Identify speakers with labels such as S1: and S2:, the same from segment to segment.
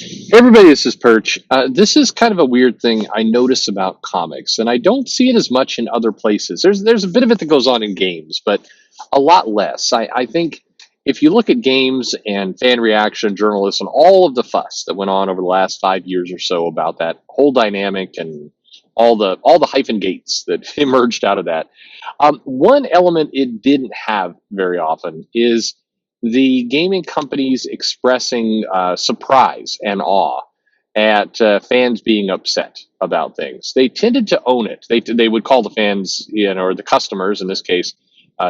S1: Hey everybody, this is Perch. This is kind of a weird thing I notice about comics, and I don't see it as much in other places. There's a bit of it that goes on in games, but a lot less. I think if you look at games and fan reaction, journalists, and all of the fuss that went on over the last 5 years or so about that whole dynamic and all the hyphen gates that emerged out of that, one element it didn't have very often is the gaming companies expressing surprise and awe at fans being upset about things. They tended to own it. They would call the fans, or the customers in this case,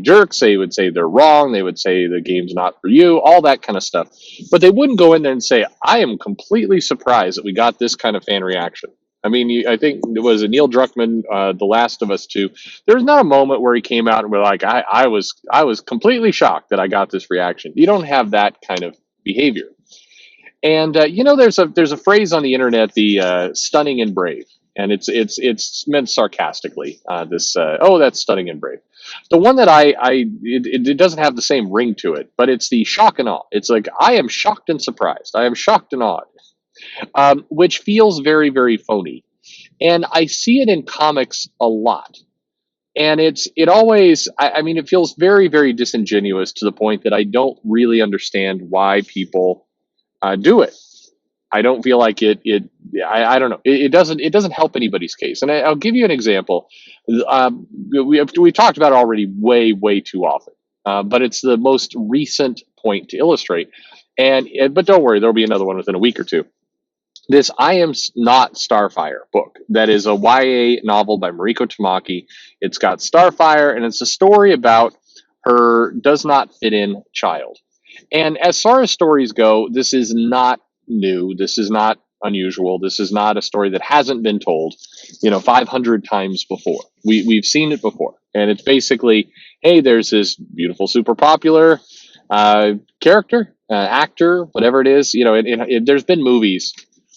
S1: jerks. They would say they're wrong. They would say the game's not for you, all that kind of stuff. But they wouldn't go in there and say, I am completely surprised that we got this kind of fan reaction. I mean, I think it was Neil Druckmann, The Last of Us 2. There's not a moment where he came out and we're like, I was completely shocked that I got this reaction. You don't have that kind of behavior. And there's a phrase on the internet, the stunning and brave, and it's meant sarcastically. Oh, that's stunning and brave. The one that it doesn't have the same ring to it, but it's the shock and awe. It's like I am shocked and surprised. I am shocked and awed, which feels very very phony, and I see it in comics a lot. And it always, I mean, it feels very very disingenuous to the point that I don't really understand why people do it. I don't feel like I don't know. It doesn't help anybody's case. And I'll give you an example. We talked about it already way too often, but it's the most recent point to illustrate. But don't worry, there'll be another one within a week or two. This I Am Not Starfire book that is a YA novel by Mariko Tamaki. It's got Starfire, and it's a story about her does not fit in child. And as far as stories go, this is not new. This is not unusual. This is not a story that hasn't been told, 500 times before. We've seen it before. And it's basically, hey, there's this beautiful, super popular character, actor, whatever it is. There's been movies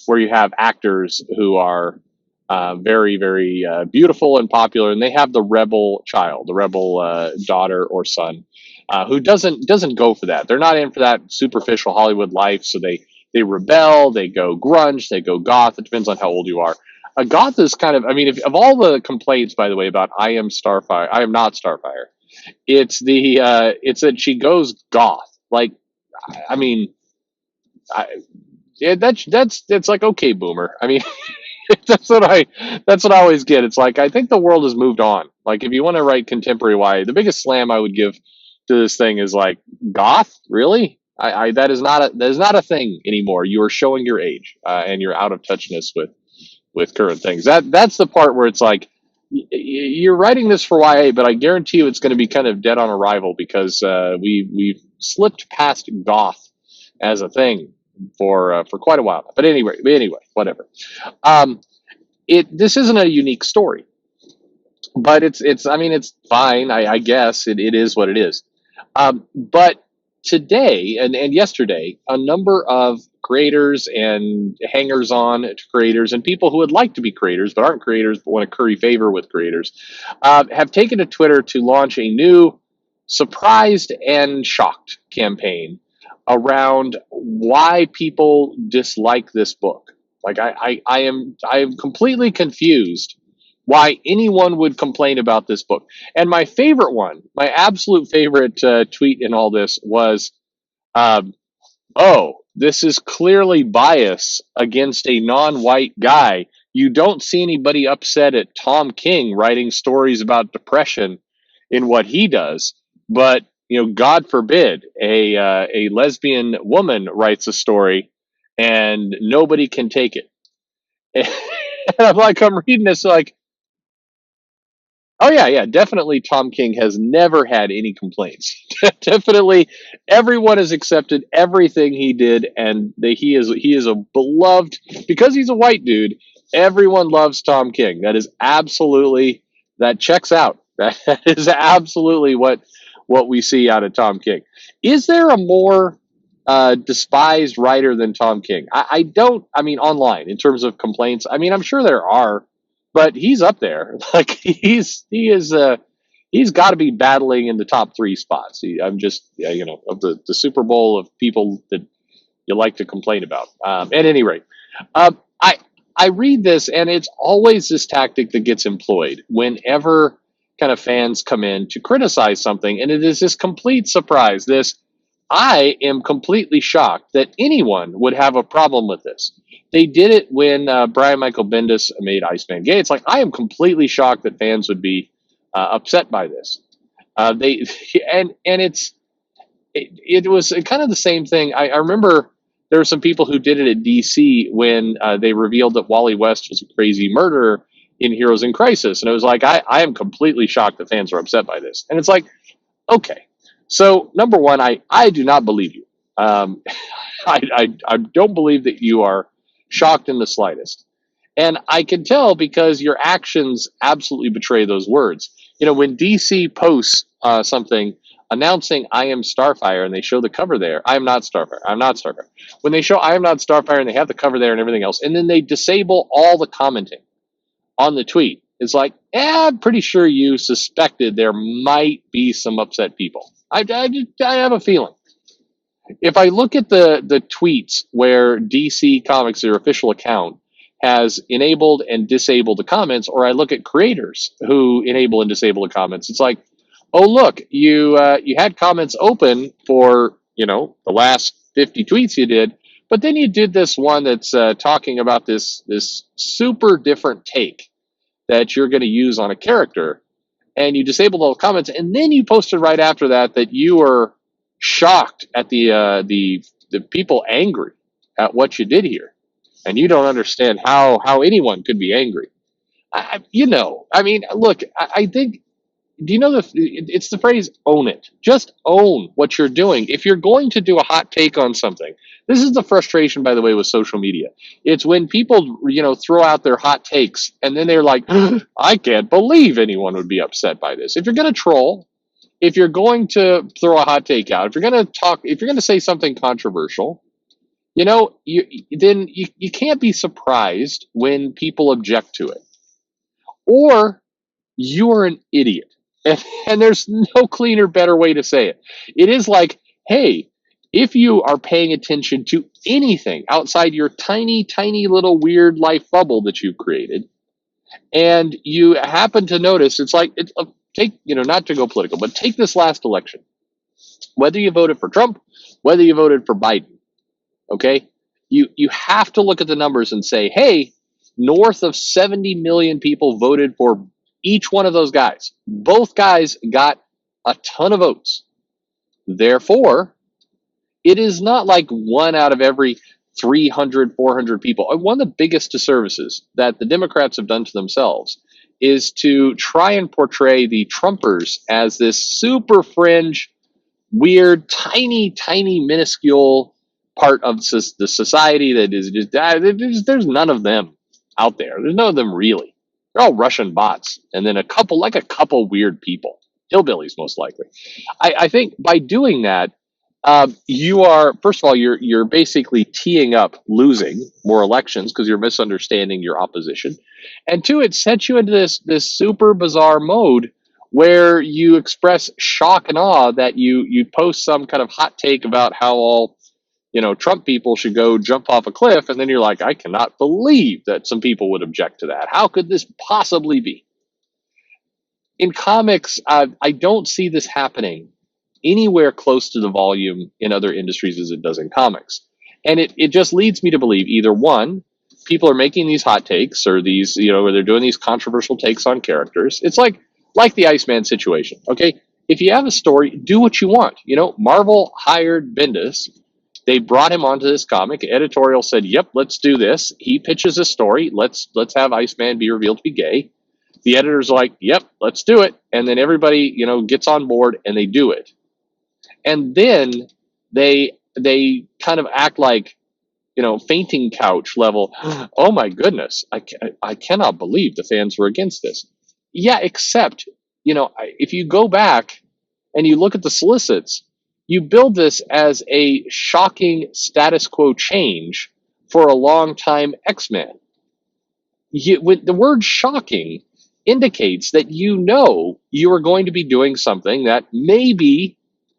S1: where you have actors who are very, very beautiful and popular, and they have the rebel child, the rebel daughter or son, who doesn't go for that. They're not in for that superficial Hollywood life, so they rebel, they go grunge, they go goth. It depends on how old you are. Goth is kind of, I mean, of all the complaints, by the way, about I Am Starfire, I Am Not Starfire, it's that she goes goth. Like, I mean, that's like, okay, boomer. I mean, that's what I that's what I always get. It's like I think the world has moved on. Like if you want to write contemporary YA, the biggest slam I would give to this thing is like goth. Really, that is not a thing anymore. You are showing your age, and you're out of touchness with current things. That's the part where it's like you're writing this for YA, but I guarantee you it's going to be kind of dead on arrival because we've slipped past goth as a thing for quite a while. But anyway, whatever. Um, this isn't a unique story, but it's I mean it's fine. I guess it is what it is. But today and yesterday, a number of creators and hangers on to creators and people who would like to be creators but aren't creators but want to curry favor with creators have taken to Twitter to launch a new surprised and shocked campaign around why people dislike this book. Like I am completely confused why anyone would complain about this book. And my favorite one, my absolute favorite tweet in all this was, um, "Oh, this is clearly bias against a non-white guy. You don't see anybody upset at Tom King writing stories about depression in what he does, but God forbid a lesbian woman writes a story and nobody can take it." And I'm reading this like, oh yeah, yeah, definitely. Tom King has never had any complaints. Definitely, everyone has accepted everything he did, and he is a beloved because he's a white dude. Everyone loves Tom King. That checks out. That is absolutely what we see out of Tom King. Is there a more despised writer than Tom King? I don't. I mean, online in terms of complaints. I mean, I'm sure there are, but he's up there. Like he's got to be battling in the top three spots. I'm just, yeah, of the Super Bowl of people that you like to complain about. At any rate, I read this, and it's always this tactic that gets employed whenever kind of fans come in to criticize something, and it is this complete surprise. This I am completely shocked that anyone would have a problem with this. They did it when Brian Michael Bendis made Iceman gay. It's like I am completely shocked that fans would be upset by this. They and it was kind of the same thing. I remember there were some people who did it at DC when they revealed that Wally West was a crazy murderer in Heroes in Crisis, and it was like I am completely shocked that fans are upset by this. And it's like, okay, so number one, I do not believe you. I don't believe that you are shocked in the slightest. And I can tell because your actions absolutely betray those words. You know, when DC posts something announcing I am Starfire and they show the cover there, I am not Starfire, I'm not Starfire. When they show I am not Starfire and they have the cover there and everything else, and then they disable all the commenting on the tweet, it's like, I'm pretty sure you suspected there might be some upset people. I have a feeling. If I look at the tweets where DC Comics, their official account, has enabled and disabled the comments, or I look at creators who enable and disable the comments, it's like, oh look, you had comments open for the last 50 tweets you did, but then you did this one that's talking about this super different take that you're going to use on a character, and you disabled all the comments, and then you posted right after that you were shocked at the people angry at what you did here, and you don't understand how anyone could be angry. I mean, look, I think. Do you know it's the phrase "own it"? Just own what you're doing. If you're going to do a hot take on something, this is the frustration, by the way, with social media. It's when people throw out their hot takes, and then they're like, "I can't believe anyone would be upset by this." If you're going to troll, if you're going to throw a hot take out, if you're going to talk, if you're going to say something controversial, you can't be surprised when people object to it, or you're an idiot. And there's no cleaner, better way to say it. It is like, hey, if you are paying attention to anything outside your tiny, tiny little weird life bubble that you've created, and you happen to notice, it's like, take, not to go political, but take this last election. Whether you voted for Trump, whether you voted for Biden, okay? You have to look at the numbers and say, hey, north of 70 million people voted for each one of those guys. Both guys got a ton of votes. Therefore, it is not like one out of every 300, 400 people. One of the biggest disservices that the Democrats have done to themselves is to try and portray the Trumpers as this super fringe, weird, tiny, tiny, minuscule part of the society that is, there's none of them out there. There's none of them really. They're all Russian bots, and then a couple weird people, hillbillies most likely. I think by doing that, you are, first of all, you're basically teeing up losing more elections because you're misunderstanding your opposition, and two, it sets you into this super bizarre mode where you express shock and awe that you post some kind of hot take about how all Trump people should go jump off a cliff, and then you're like, I cannot believe that some people would object to that. How could this possibly be? In comics, I don't see this happening anywhere close to the volume in other industries as it does in comics. And it just leads me to believe either one, people are making these hot takes, or these, where they're doing these controversial takes on characters. It's like the Iceman situation, okay? If you have a story, do what you want. Marvel hired Bendis. They brought him onto this comic. Editorial said, yep, let's do this. He pitches a story. Let's have Iceman be revealed to be gay. The editor's like, yep, let's do it. And then everybody, gets on board and they do it. And then they kind of act like, fainting couch level. Oh my goodness, I cannot believe the fans were against this. Yeah, except, if you go back and you look at the solicits, you build this as a shocking status quo change for a long-time X-Men. With the word shocking indicates that you are going to be doing something that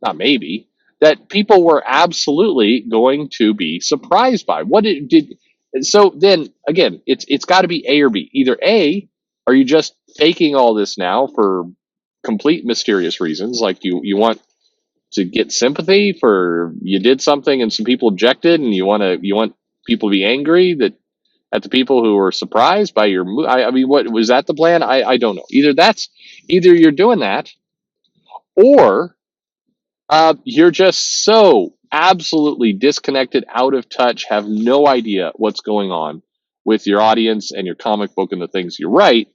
S1: not maybe, that people were absolutely going to be surprised by. What it did so then again, it's got to be A or B. Either A, are you just faking all this now for complete mysterious reasons, like you want to get sympathy for you did something and some people objected, and you want people to be angry that at the people who were surprised by your move. I mean, what was that the plan? I don't know. Either you're doing that, or you're just so absolutely disconnected, out of touch, have no idea what's going on with your audience and your comic book and the things you write,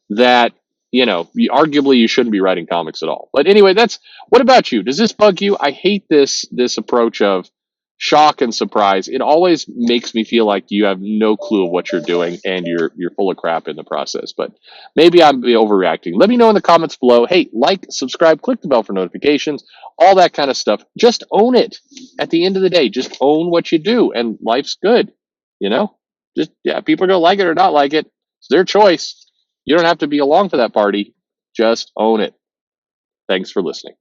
S1: that arguably you shouldn't be writing comics at all. But anyway, that's what about you? Does this bug you? I hate this approach of shock and surprise. It always makes me feel like you have no clue of what you're doing and you're full of crap in the process. But maybe I'm overreacting. Let me know in the comments below. Hey, like, subscribe, click the bell for notifications, all that kind of stuff. Just own it. At the end of the day, just own what you do, and life's good. You know, just yeah, people are gonna like it or not like it. It's their choice. You don't have to be along for that party. Just own it. Thanks for listening.